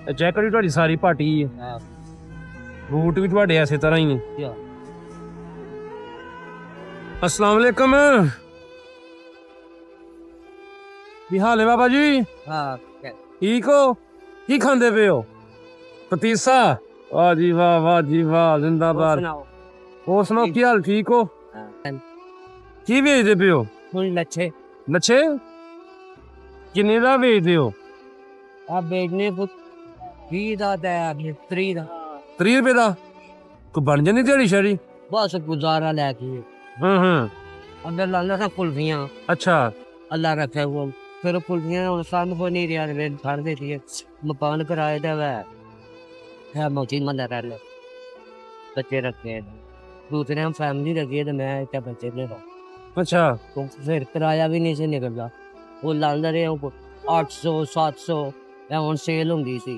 Jacket ਵੀ ਤੁਹਾਡੀ ਸਾਰੀ ਪਾਟੀ ਹੈ, ਹਾਂ ਬੂਟ ਵੀ ਤੁਹਾਡੇ ਐਸੇ ਤਰ੍ਹਾਂ ਹੀ ਨੇ। ਯਾ अस्सलाम वालेकुम, ਕੀ ਹਾਲ ਹੈ ਬਾਬਾ ਜੀ? ਹਾਂ ਠੀਕ ਹੋ? ਕੀ ਖਾਂਦੇ ਪਏ ਹੋ? ਪਤੀਸਾ? ਵਾਹ ਜੀ ਵਾਹ, ਵਾਹ ਜੀ ਵਾਹ, ਜ਼ਿੰਦਾਬਾਦ। ਸੁਣਾਓ ਹੋਰ ਸੁਣਾਓ, ਕੀ ਹਾਲ? ਠੀਕ ਹੋ? ਕੀ ਵੇਚਦੇ ਪਏ ਹੋ? ਹੁਣ ਲੱਛੇ ਲੱਛੇ ਕਿੰਨੇ ਦਾ ਵੇਚਦੇ ਹੋ? ਆ ਬੇਚਨੇ ਕੋ 20 ਦਾ ਤੇ 30 ਦਾ 30 ਰੁਪਏ ਦਾ ਕੋਈ ਬਣ ਜਾਂਦੀ ਦਿਹਾੜੀ ਸ਼ਾੜੀ? ਬਸ ਗੁਜ਼ਾਰਾ ਲੈ ਕੇ ਹਾਂ ਅੰਦਰ ਲਾਲਾ ਸਾ ਕੁਲਫੀਆਂ ਅੱਛਾ। ਅੱਲਾ ਰੱਖੇ ਉਹ ਫਿਰ ਕੁਲਫੀਆਂ ਹੁਣ ਸਾਨੂੰ ਕੋ ਨਹੀਂ ਰਿਆ ਵੇ ਛੱਡ ਦੇ ਦੀ ਮਕਾਨ ਕਿਰਾਏ ਦਾ ਵੇ ਹੈ ਮੋਚੀ ਮੰਦਾ ਰਹਿ ਲੈ ਬੱਚੇ ਰੱਖੇ दूसरे हम फैमिली रखी है तो मैं क्या बच्चे ले रहा हूँ ਅੱਛਾ तो फिर किराया भी नहीं से निकलता वो लाल रहे 800 700 या ਹੁਣ ਸੇਲ ਹੁੰਦੀ ਸੀ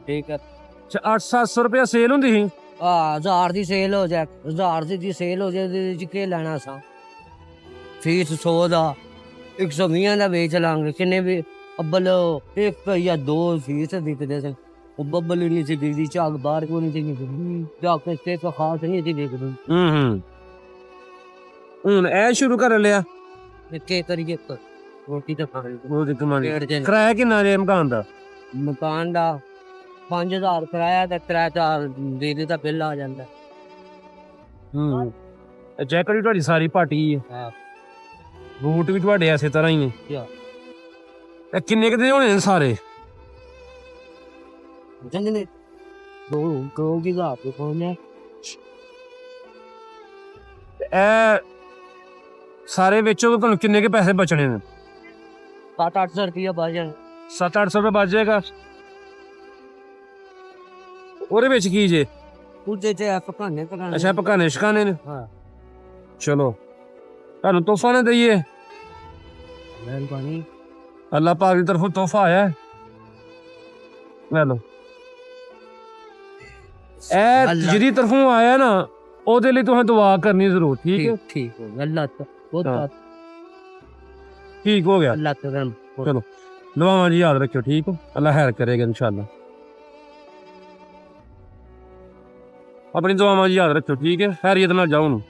ਠੀਕ ਹੈ। ਅੱਛਾ 800-700 ਰੁਪਏ ਸੇਲ ਹੁੰਦੀ ਸੀ? 1000 ਦੀ ਸੇਲ ਹੋ ਜਾਏ 1000 ਦੀ ਸੇਲ ਹੋ ਜਾਏ ਇਹਦੇ ਵਿੱਚ ਕੀ ਲੈਣਾ ਸਾਂ ਫੀਸ 100 ਦਾ 120 ਦਾ ਵੇਚ ਲਾਂਗੇ ਕਿੰਨੇ ਵੀ ਅੱਬਲ ਇੱਕ ਜਾਂ ਦੋ ਫੀਸ ਵਿਕਦੇ ਸੀ ਉਹ ਬੱਬਲ ਨਹੀਂ ਸੀ ਵਿਕਦੀ ਝਾਗ ਬਾਹਰ ਕੋਈ ਨਹੀਂ ਸੀ ਵਿਕਦੀ ਜਾ ਕੇ ਤੇ ਖਾਸ ਨਹੀਂ ਸੀ ਵਿਕਦੀ ਹੁਣ ਇਹ ਸ਼ੁਰੂ ਕਰ ਲਿਆ ਕੀ ਕਰੀਏ ਰੋਟੀ ਤਾਂ ਖਾਣੀ ਉਹਦੀ ਕਮਾਣੀ। ਪੇਟ ਚ ਕਿਰਾਇਆ ਕਿੰਨਾ ਜੇ ਮਕਾਨ ਦਾ? ਮਕਾਨ ਦਾ 5000 ਕਿਰਾਇਆ ਤੇ 3000 ਬਿਜਲੀ ਦਾ ਬਿੱਲ ਆ ਜਾਂਦਾ। ਜੈਕਟ ਵੀ ਤੁਹਾਡੀ ਸਾਰੀ ਪਾਟੀ ਹੈ, ਹਾਂ ਬੂਟ ਵੀ ਤੁਹਾਡੇ ਐਸੇ ਤਰ੍ਹਾਂ ਹੀ ਨੇ। ਯਾ ਇਹ ਕਿੰਨੇ ਕੁ ਦੇ ਹੋਣੇ ਨੇ ਸਾਰੇ? ਜੰਗਨੇ ਦੋ ਦੀ ਦਾ ਕੋਨੇ ਇਹ ਸਾਰੇ ਵੇਚੋਗੇ ਤੁਹਾਨੂੰ ਕਿੰਨੇ ਕੇ ਪੈਸੇ ਬਚਣੇ ਨੇ? 700-800 ਰੁਪਇਆ ਬਚ ਜਾਣਾ। 700-800 ਰੁਪਏ ਬਚ ਜਾਏਗਾ। ਉਹਦੇ ਵਿੱਚ ਕੀ ਜੇ? ਉਹਦੇ ਤੇ ਪਕਾਨੇ ਪਕਾਨੇ ਅੱਛਾ ਪਕਾਨੇ ਸ਼ਕਾਨੇ ਨੇ। ਹਾਂ ਚਲੋ ਤੁਹਾਨੂੰ ਤੋਹਫਾ ਨਾ ਦਈਏ? ਮਿਹਰਬਾਨੀ ਅੱਲਾਹ ਪਾਕ ਦੀ ਤਰਫੋਂ ਤੋਹਫਾ ਆਇਆ ਹੈ, ਲੈ ਲਓ। ਇਹ ਜਿਹਦੀ ਤਰਫੋਂ ਆਇਆ ਨਾ ਉਹਦੇ ਲਈ ਤੁਸੀਂ ਦੁਆ ਕਰਨੀ ਜ਼ਰੂਰ, ਠੀਕ ਹੈ? ਠੀਕ ਹੋ ਅੱਲਾਹ ਤਾਂ ਬਹੁਤ ਠੀਕ ਹੋ ਗਿਆ। ਅੱਲਾਹ ਤਾਂ ਚਲੋ ਦੁਆਵਾਂ ਜੀ ਯਾਦ ਰੱਖਿਓ, ਠੀਕ ਹੋ? ਅੱਲਾਹ ਖੈਰ ਕਰੇਗਾ ਇਨਸ਼ਾਅੱਲਾ। ਆਪਣੀ ਦੁਆਵਾਂ ਜੀ ਯਾਦ ਰੱਖਿਓ, ਠੀਕ ਹੈ? ਖੈਰੀਅਤ ਨਾਲ ਜਾਓ ਨੂੰ।